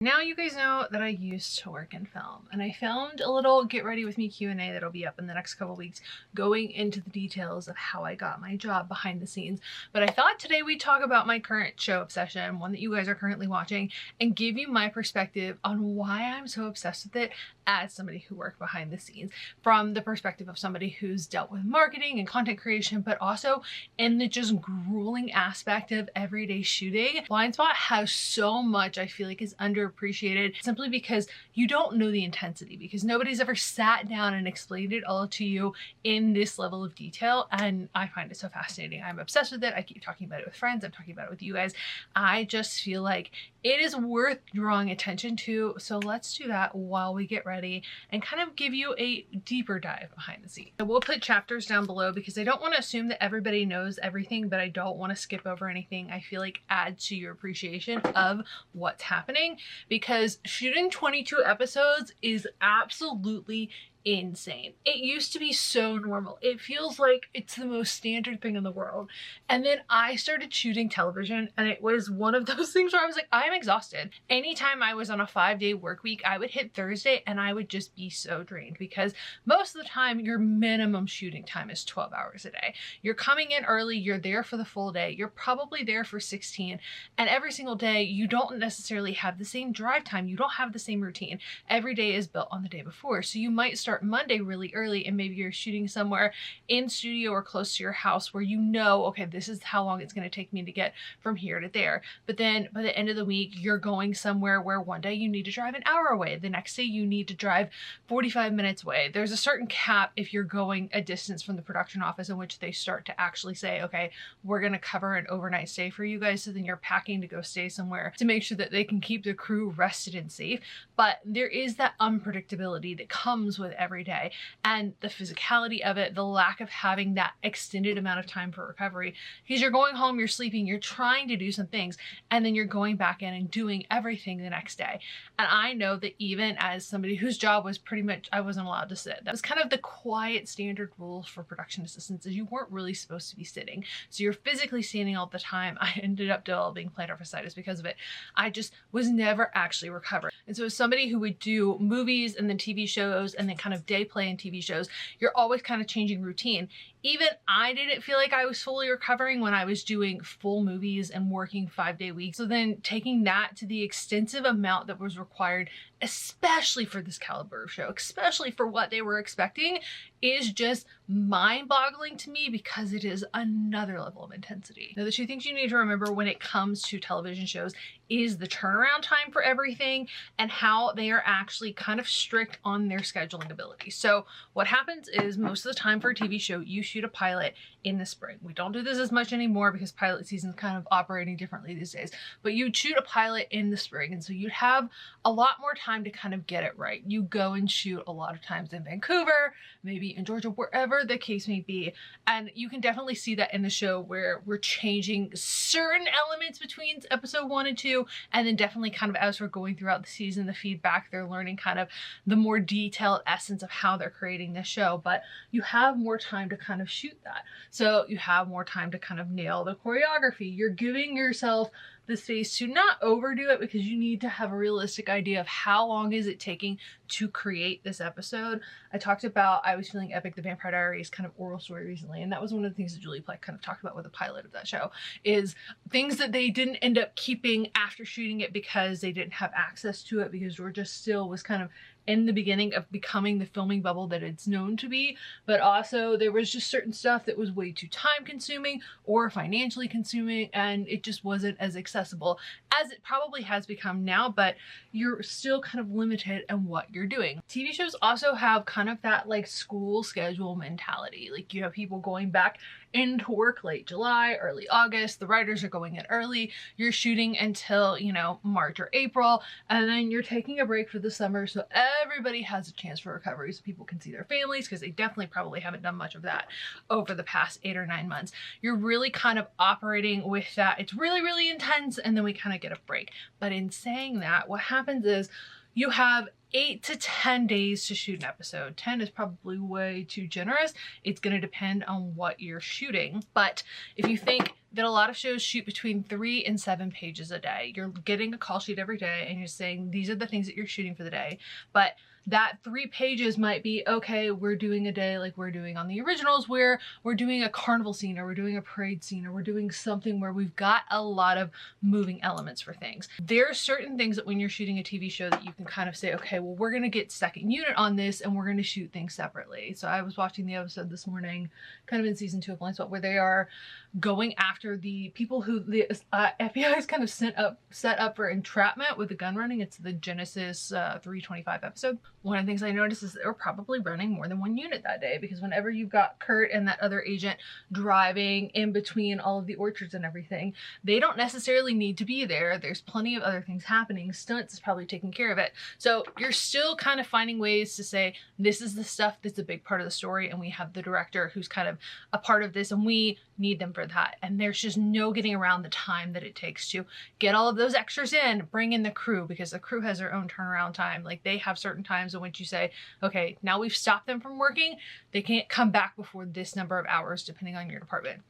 Now you guys know that I used to work in film, and I filmed a little get ready with me Q&A that'll be up in the next couple weeks going into the details of how I got my job behind the scenes. But I thought today we'd talk about my current show obsession, one that you guys are currently watching, and give you my perspective on why I'm so obsessed with it as somebody who worked behind the scenes, from the perspective of somebody who's dealt with marketing and content creation, but also in the just grueling aspect of everyday shooting. Blindspot has so much I feel like is underappreciated simply because you don't know the intensity, because nobody's ever sat down and explained it all to you in this level of detail, and I find it so fascinating. I'm obsessed with it. I keep talking about it with friends. I'm talking about it with you guys. I just feel like it is worth drawing attention to, so let's do that while we get ready and kind of give you a deeper dive behind the scenes. I will put chapters down below because I don't want to assume that everybody knows everything, but I don't want to skip over anything I feel like adds to your appreciation of what's happening, because shooting 22 episodes is absolutely insane. It used to be so normal. It feels like it's the most standard thing in the world. And then I started shooting television, and it was one of those things where I was like, I'm exhausted. Anytime I was on a 5-day work week, I would hit Thursday and I would just be so drained, because most of the time your minimum shooting time is 12 hours a day. You're coming in early, you're there for the full day, you're probably there for 16, and every single day you don't necessarily have the same drive time, you don't have the same routine. Every day is built on the day before. So you might start Monday really early, and maybe you're shooting somewhere in studio or close to your house where you know, okay, this is how long it's going to take me to get from here to there. But then by the end of the week, you're going somewhere where one day you need to drive an hour away. The next day you need to drive 45 minutes away. There's a certain cap if you're going a distance from the production office in which they start to actually say, okay, we're going to cover an overnight stay for you guys. So then you're packing to go stay somewhere to make sure that they can keep the crew rested and safe. But there is that unpredictability that comes with every day, and the physicality of it, the lack of having that extended amount of time for recovery, because you're going home, you're sleeping, you're trying to do some things, and then you're going back in and doing everything the next day. And I know that even as somebody whose job was pretty much, I wasn't allowed to sit. That was kind of the quiet standard rules for production assistants, is you weren't really supposed to be sitting. So you're physically standing all the time. I ended up developing plantar fasciitis because of it. I just was never actually recovered. And so as somebody who would do movies and then TV shows and then kind of day play in TV shows, you're always kind of changing routine. Even I didn't feel like I was fully recovering when I was doing full movies and working 5-day weeks. So then taking that to the extensive amount that was required, especially for this caliber of show, especially for what they were expecting, is just mind-boggling to me, because it is another level of intensity. Now, the two things you need to remember when it comes to television shows is the turnaround time for everything and how they are actually kind of strict on their scheduling ability. So what happens is, most of the time for a TV show, you shoot a pilot in the spring. We don't do this as much anymore because pilot season is kind of operating differently these days, but you'd shoot a pilot in the spring, and so you'd have a lot more time to kind of get it right. You go and shoot a lot of times in Vancouver, maybe in Georgia, wherever the case may be, and you can definitely see that in the show where we're changing certain elements between episode 1 and 2, and then definitely kind of as we're going throughout the season, the feedback, they're learning kind of the more detailed essence of how they're creating the show. But you have more time to kind of shoot that. So you have more time to kind of nail the choreography. You're giving yourself the space to not overdo it, because you need to have a realistic idea of how long is it taking to create this episode. I talked about I Was Feeling Epic, the Vampire Diaries kind of oral story recently, and that was one of the things that Julie Plec kind of talked about with the pilot of that show, is things that they didn't end up keeping after shooting it because they didn't have access to it, because Georgia still was kind of in the beginning of becoming the filming bubble that it's known to be, but also there was just certain stuff that was way too time consuming or financially consuming, and it just wasn't as accessible as it probably has become now, but you're still kind of limited in what you're doing. TV shows also have kind of that like school schedule mentality. Like, you have people going back into work late July, early August, the writers are going in early, you're shooting until, you know, March or April, and then you're taking a break for the summer so everybody has a chance for recovery, so people can see their families, because they definitely probably haven't done much of that over the past 8 or 9 months. You're really kind of operating with that. It's really, really intense, and then we kind of get a break. But in saying that, what happens is you have 8 to 10 days to shoot an episode. 10 is probably way too generous. It's going to depend on what you're shooting. But if you think that a lot of shows shoot between 3 and 7 pages a day. You're getting a call sheet every day and you're saying these are the things that you're shooting for the day, but that 3 pages might be, okay, we're doing a day like we're doing on the originals where we're doing a carnival scene, or we're doing a parade scene, or we're doing something where we've got a lot of moving elements for things. There are certain things that when you're shooting a TV show that you can kind of say, okay, well, we're going to get second unit on this and we're going to shoot things separately. So I was watching the episode this morning, kind of in season 2 of Blindspot, where they are going after the people who the FBI is kind of set up for entrapment with the gun running. It's the Genesis 325 episode. One of the things I noticed is they were probably running more than one unit that day, because whenever you've got Kurt and that other agent driving in between all of the orchards and everything, they don't necessarily need to be there. There's plenty of other things happening. Stunts is probably taking care of it. So you're still kind of finding ways to say, this is the stuff that's a big part of the story, and we have the director who's kind of a part of this, and we need them for that. And there's just no getting around the time that it takes to get all of those extras in, bring in the crew, because the crew has their own turnaround time. Like, they have certain times in which you say, okay, now we've stopped them from working. They can't come back before this number of hours, depending on your department.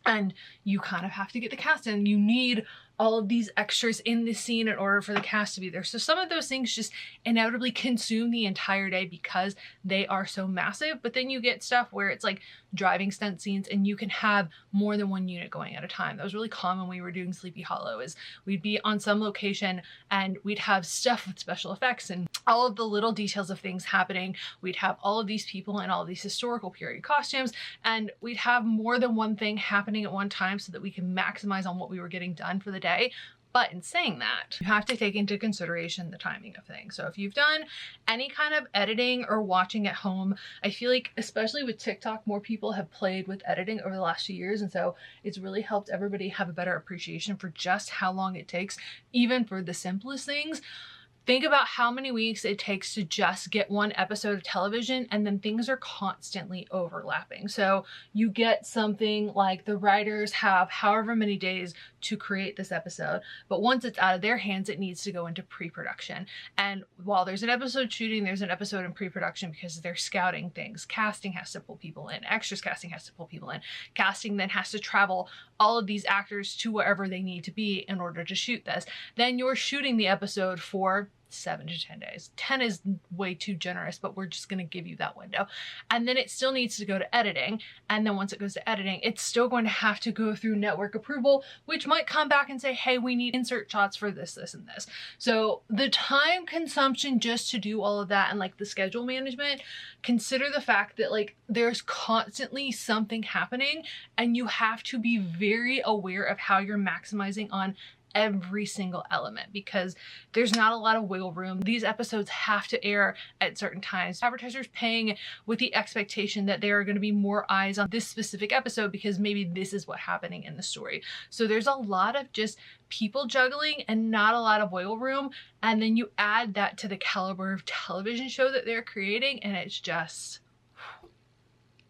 And you kind of have to get the cast in. You need all of these extras in the scene in order for the cast to be there. So some of those things just inevitably consume the entire day because they are so massive. But then you get stuff where it's like driving stunt scenes and you can have more than one unit going at a time. That was really common when we were doing Sleepy Hollow, is we'd be on some location and we'd have stuff with special effects and all of the little details of things happening. We'd have all of these people in all of these historical period costumes, and we'd have more than one thing happening at one time so that we can maximize on what we were getting done for the day. But in saying that, you have to take into consideration the timing of things. So if you've done any kind of editing or watching at home, I feel like, especially with TikTok, more people have played with editing over the last few years. And so it's really helped everybody have a better appreciation for just how long it takes, even for the simplest things. Think about how many weeks it takes to just get one episode of television, and then things are constantly overlapping. So you get something like the writers have however many days to create this episode, but once it's out of their hands, it needs to go into pre-production. And while there's an episode shooting, there's an episode in pre-production because they're scouting things. Casting has to pull people in, extras casting has to pull people in. Casting then has to travel all of these actors to wherever they need to be in order to shoot this. Then you're shooting the episode for 7 to 10 days. 10 is way too generous, but we're just going to give you that window. And then it still needs to go to editing. And then once it goes to editing, it's still going to have to go through network approval, which might come back and say, hey, we need insert shots for this, this, and this. So the time consumption just to do all of that, and like the schedule management, consider the fact that like there's constantly something happening, and you have to be very aware of how you're maximizing on every single element, because there's not a lot of wiggle room. These episodes have to air at certain times. Advertisers paying with the expectation that there are going to be more eyes on this specific episode because maybe this is what's happening in the story. So there's a lot of just people juggling and not a lot of wiggle room. And then you add that to the caliber of television show that they're creating, and it's just...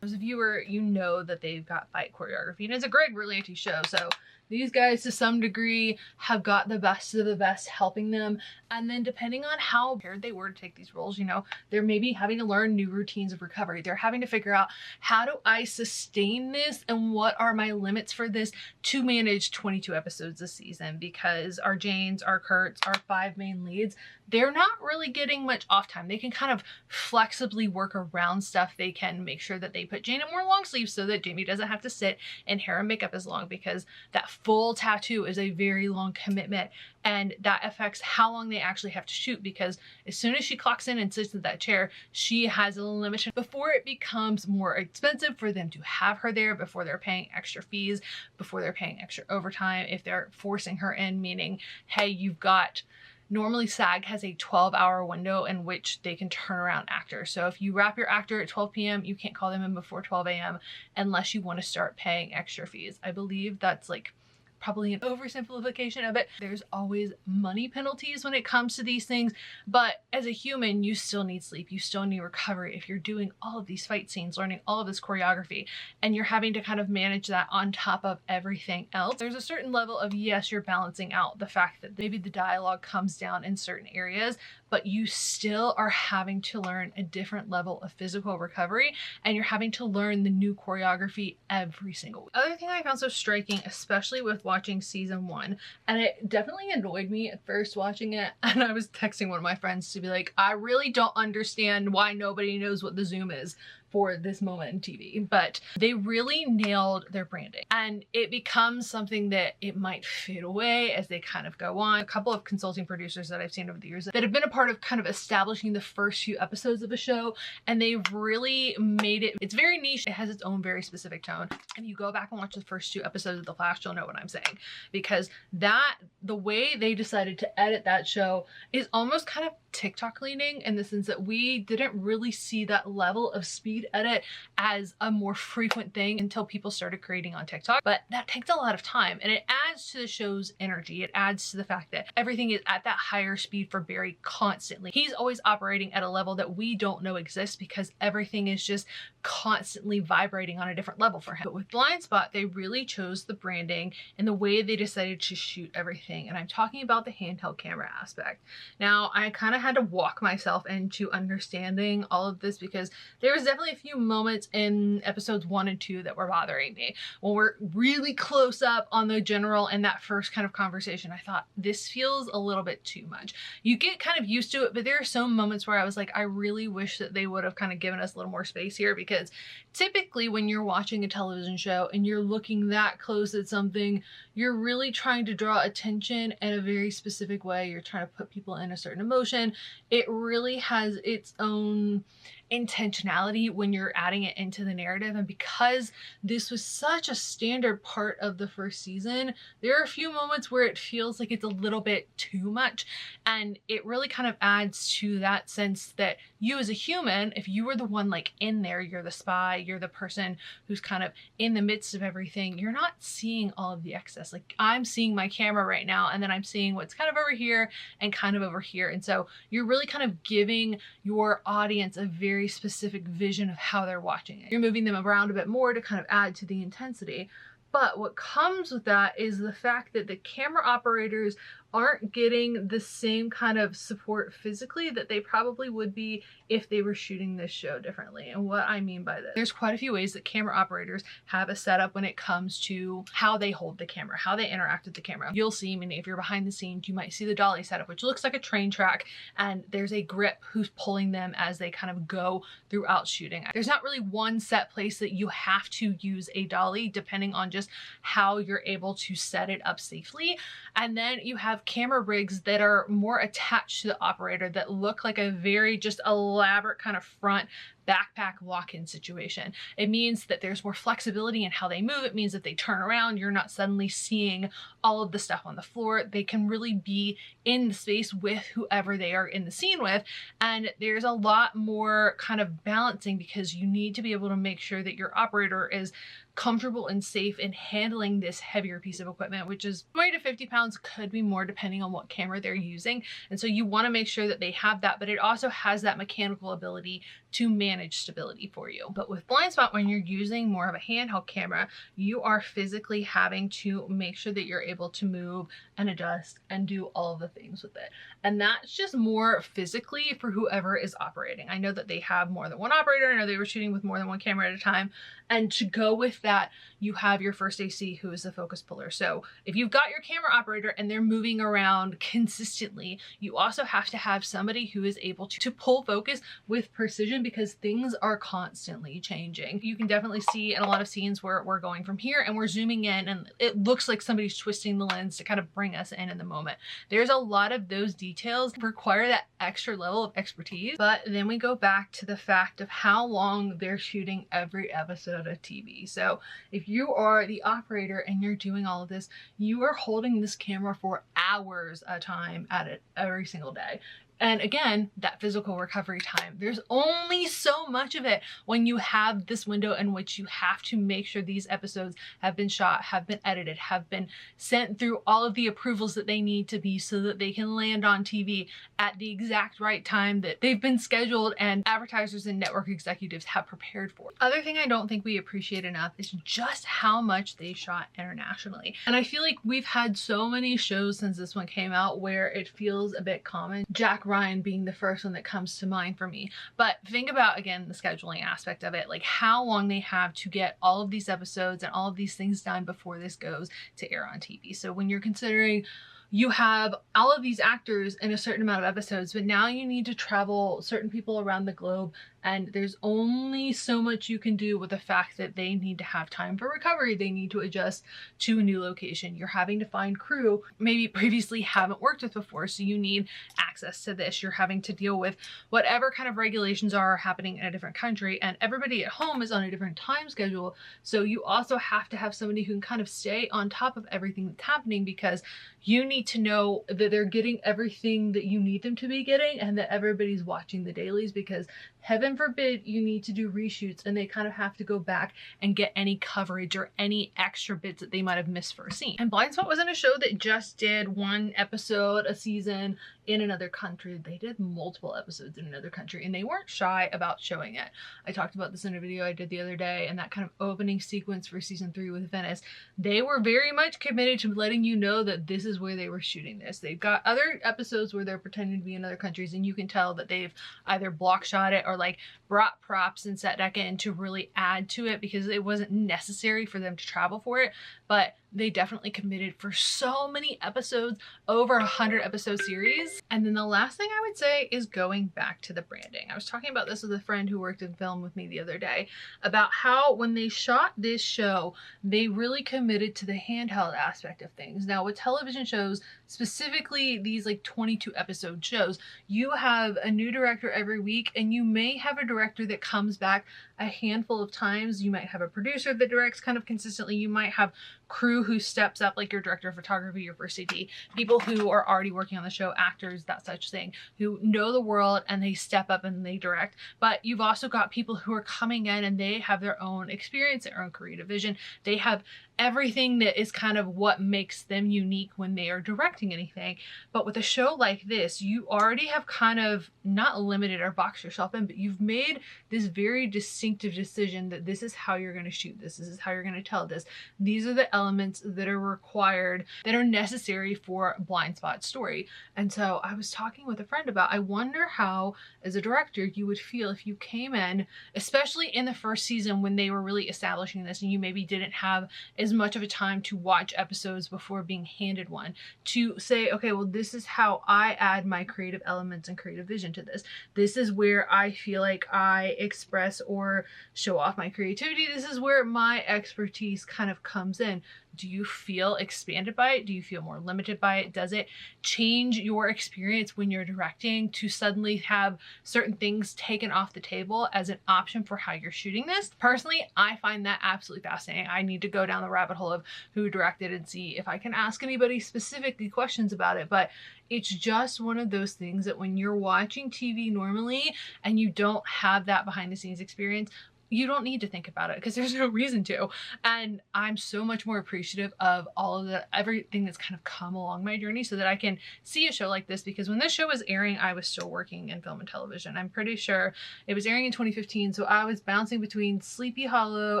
As a viewer, you know that they've got fight choreography, and it's a Greg Berlanti show, so these guys to some degree have got the best of the best helping them. And then depending on how prepared they were to take these roles, you know, they're maybe having to learn new routines of recovery. They're having to figure out, how do I sustain this and what are my limits for this to manage 22 episodes a season? Because our Janes, our Kurtz, our 5 main leads, they're not really getting much off time. They can kind of flexibly work around stuff. They can make sure that they put Jane in more long sleeves so that Jamie doesn't have to sit in hair and makeup as long, because that full tattoo is a very long commitment, and that affects how long they actually have to shoot, because as soon as she clocks in and sits in that chair, she has a limit before it becomes more expensive for them to have her there, before they're paying extra fees, before they're paying extra overtime, if they're forcing her in, meaning, hey, you've got... Normally SAG has a 12-hour window in which they can turn around actors. So if you wrap your actor at 12 p.m., you can't call them in before 12 a.m. unless you want to start paying extra fees. I believe that's like probably an oversimplification of it. There's always money penalties when it comes to these things, but as a human, you still need sleep. You still need recovery. If you're doing all of these fight scenes, learning all of this choreography, and you're having to kind of manage that on top of everything else, there's a certain level of, yes, you're balancing out the fact that maybe the dialogue comes down in certain areas, but you still are having to learn a different level of physical recovery, and you're having to learn the new choreography every single week. Other thing I found so striking, especially with watching season 1, and it definitely annoyed me at first watching it, and I was texting one of my friends to be like, I really don't understand why nobody knows what the zoom is for this moment in TV, but they really nailed their branding, and it becomes something that it might fade away as they kind of go on. A couple of consulting producers that I've seen over the years that have been a part of kind of establishing the first few episodes of a show, and they've really made it, it's very niche, it has its own very specific tone. If you go back and watch the first 2 episodes of The Flash, you'll know what I'm saying, because the way they decided to edit that show is almost kind of TikTok leaning, in the sense that we didn't really see that level of speed edit as a more frequent thing until people started creating on TikTok. But that takes a lot of time, and it adds to the show's energy. It adds to the fact that everything is at that higher speed for Barry constantly. He's always operating at a level that we don't know exists because everything is just constantly vibrating on a different level for him. But with Blindspot, they really chose the branding and the way they decided to shoot everything. And I'm talking about the handheld camera aspect. Now, I kind of had to walk myself into understanding all of this, because there was definitely a few moments in episodes 1 and 2 that were bothering me. When we're really close up on the general and that first kind of conversation, I thought, this feels a little bit too much. You get kind of used to it, but there are some moments where I was like, I really wish that they would have kind of given us a little more space here, because typically when you're watching a television show and you're looking that close at something, you're really trying to draw attention in a very specific way. You're trying to put people in a certain emotion. It really has its own intentionality when you're adding it into the narrative. And because this was such a standard part of the first season, there are a few moments where it feels like it's a little bit too much, and it really kind of adds to that sense that you as a human, if you were the one like in there, you're the spy, you're the person who's kind of in the midst of everything, you're not seeing all of the excess. Like, I'm seeing my camera right now, and then I'm seeing what's kind of over here and kind of over here, and so you're really kind of giving your audience a very specific vision of how they're watching it. You're moving them around a bit more to kind of add to the intensity. But what comes with that is the fact that the camera operators aren't getting the same kind of support physically that they probably would be if they were shooting this show differently. And what I mean by this, there's quite a few ways that camera operators have a setup when it comes to how they hold the camera, how they interact with the camera. You'll see, I mean, if you're behind the scenes, you might see the dolly setup, which looks like a train track, and there's a grip who's pulling them as they kind of go throughout shooting. There's not really one set place that you have to use a dolly, depending on just how you're able to set it up safely. And then you have camera rigs that are more attached to the operator that look like a very just elaborate kind of front backpack lock-in situation. It means that there's more flexibility in how they move. It means that they turn around, you're not suddenly seeing all of the stuff on the floor. They can really be in the space with whoever they are in the scene with. And there's a lot more kind of balancing, because you need to be able to make sure that your operator is comfortable and safe in handling this heavier piece of equipment, which is 20 to 50 pounds, could be more depending on what camera they're using. And so you want to make sure that they have that, but it also has that mechanical ability to manage stability for you. But with Blindspot, when you're using more of a handheld camera, you are physically having to make sure that you're able to move and adjust and do all of the things with it. And that's just more physically for whoever is operating. I know that they have more than one operator. I know they were shooting with more than one camera at a time. And to go with that, you have your first AC, who is the focus puller. So if you've got your camera operator and they're moving around consistently, you also have to have somebody who is able to pull focus with precision, because things are constantly changing. You can definitely see in a lot of scenes where we're going from here and we're zooming in and it looks like somebody's twisting the lens to kind of bring us in the moment. There's a lot of those details that require that extra level of expertise. But then we go back to the fact of how long they're shooting every episode of TV. So if you are the operator and you're doing all of this, you are holding this camera for hours at a time at it every single day. And again, that physical recovery time. There's only so much of it when you have this window in which you have to make sure these episodes have been shot, have been edited, have been sent through all of the approvals that they need to be so that they can land on TV at the exact right time that they've been scheduled and advertisers and network executives have prepared for. Other thing I don't think we appreciate enough is just how much they shot internationally. And I feel like we've had so many shows since this one came out where it feels a bit common. Jack Ryan being the first one that comes to mind for me. But think about, again, the scheduling aspect of it, like how long they have to get all of these episodes and all of these things done before this goes to air on TV. So when you're considering you have all of these actors in a certain amount of episodes, but now you need to travel certain people around the globe, and there's only so much you can do with the fact that they need to have time for recovery. They need to adjust to a new location. You're having to find crew maybe previously haven't worked with before, so you need access to this. You're having to deal with whatever kind of regulations are happening in a different country, and everybody at home is on a different time schedule. So you also have to have somebody who can kind of stay on top of everything that's happening, because you need to know that they're getting everything that you need them to be getting and that everybody's watching the dailies, because heaven forbid you need to do reshoots and they kind of have to go back and get any coverage or any extra bits that they might have missed for a scene. And Blindspot wasn't a show that just did one episode a season in another country. They did multiple episodes in another country, and they weren't shy about showing it. I talked about this in a video I did the other day, and that kind of opening sequence for season 3 with Venice, they were very much committed to letting you know that this is where they were shooting this. They've got other episodes where they're pretending to be in other countries, and you can tell that they've either block shot it or like brought props and set deck in to really add to it, because it wasn't necessary for them to travel for it, but they definitely committed for so many episodes, over 100 episode series. And then the last thing I would say is going back to the branding. I was talking about this with a friend who worked in film with me the other day about how when they shot this show, they really committed to the handheld aspect of things. Now with television shows, specifically these like 22 episode shows, you have a new director every week, and you may have a director that comes back a handful of times. You might have a producer that directs kind of consistently. You might have crew who steps up, like your director of photography, your first AD, people who are already working on the show, actors, that such thing, who know the world and they step up and they direct. But you've also got people who are coming in and they have their own experience, their own creative vision. They have everything that is kind of what makes them unique when they are directing anything. But with a show like this, you already have kind of not limited or boxed yourself in, but you've made this very distinctive decision that this is how you're going to shoot this. This is how you're going to tell this. These are the elements that are required, that are necessary for a Blindspot story. And so I was talking with a friend about, I wonder how, as a director, you would feel if you came in, especially in the first season when they were really establishing this and you maybe didn't have as much of a time to watch episodes before being handed one, to say, okay, well, this is how I add my creative elements and creative vision to this. This is where I feel like I express or show off my creativity. This is where my expertise kind of comes in. Do you feel expanded by it? Do you feel more limited by it? Does it change your experience when you're directing to suddenly have certain things taken off the table as an option for how you're shooting this? Personally, I find that absolutely fascinating. I need to go down the rabbit hole of who directed and see if I can ask anybody specifically questions about it. But it's just one of those things that when you're watching TV normally and you don't have that behind the scenes experience, you don't need to think about it because there's no reason to. And I'm so much more appreciative of all of the everything that's kind of come along my journey so that I can see a show like this, because when this show was airing, I was still working in film and television. I'm pretty sure it was airing in 2015, so I was bouncing between Sleepy Hollow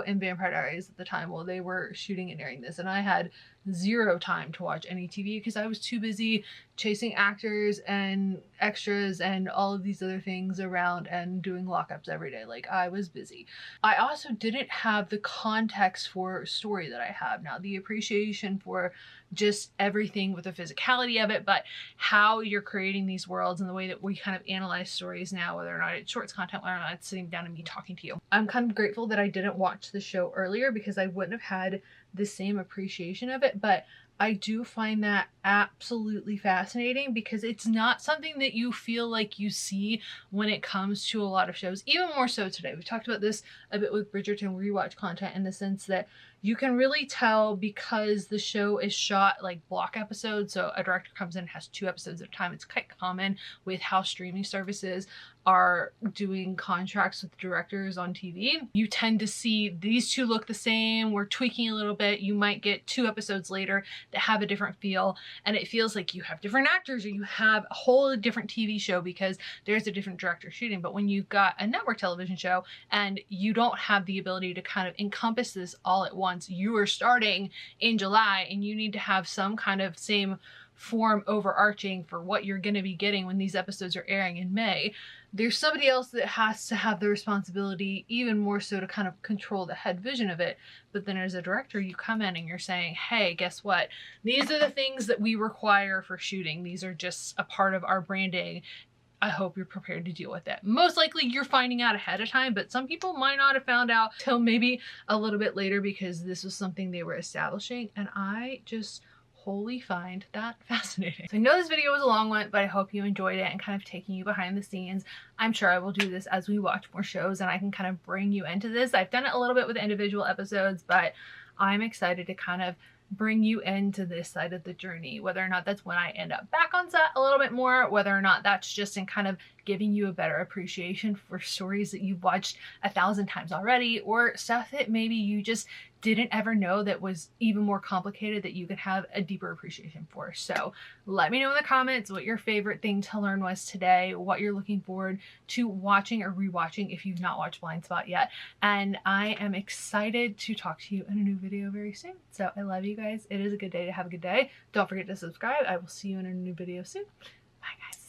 and Vampire Diaries at the time while they were shooting and airing this, and I had zero time to watch any TV because I was too busy chasing actors and extras and all of these other things around and doing lockups every day. Like, I was busy. I also didn't have the context for story that I have now, the appreciation for just everything with the physicality of it, but how you're creating these worlds and the way that we kind of analyze stories now, whether or not it's shorts content, whether or not it's sitting down and me talking to you. I'm kind of grateful that I didn't watch the show earlier because I wouldn't have had the same appreciation of it, but I do find that absolutely fascinating because it's not something that you feel like you see when it comes to a lot of shows, even more so today. We talked about this a bit with Bridgerton rewatch content, in the sense that you can really tell, because the show is shot like block episodes, so a director comes in and has 2 episodes at a time. It's quite common with how streaming services are doing contracts with directors on TV. You tend to see these 2 look the same, we're tweaking a little bit. You might get 2 episodes later that have a different feel, and it feels like you have different actors or you have a whole different TV show because there's a different director shooting. But when you've got a network television show and you don't have the ability to kind of encompass this all at once, you are starting in July and you need to have some kind of same form overarching for what you're going to be getting when these episodes are airing in May. There's somebody else that has to have the responsibility, even more so, to kind of control the head vision of it. But then as a director, you come in and you're saying, hey, guess what? These are the things that we require for shooting. These are just a part of our branding. I hope you're prepared to deal with it. Most likely you're finding out ahead of time, but some people might not have found out till maybe a little bit later because this was something they were establishing, and I just wholly find that fascinating. So I know this video was a long one, but I hope you enjoyed it and kind of taking you behind the scenes. I'm sure I will do this as we watch more shows and I can kind of bring you into this. I've done it a little bit with individual episodes, but I'm excited to kind of bring you into this side of the journey, whether or not that's when I end up back on set a little bit more, whether or not that's just in kind of giving you a better appreciation for stories that you've watched 1,000 times already, or stuff that maybe you just didn't ever know that was even more complicated that you could have a deeper appreciation for. So let me know in the comments what your favorite thing to learn was today, what you're looking forward to watching or rewatching if you've not watched Blindspot yet. And I am excited to talk to you in a new video very soon. So I love you guys. It is a good day to have a good day. Don't forget to subscribe. I will see you in a new video soon. Bye guys.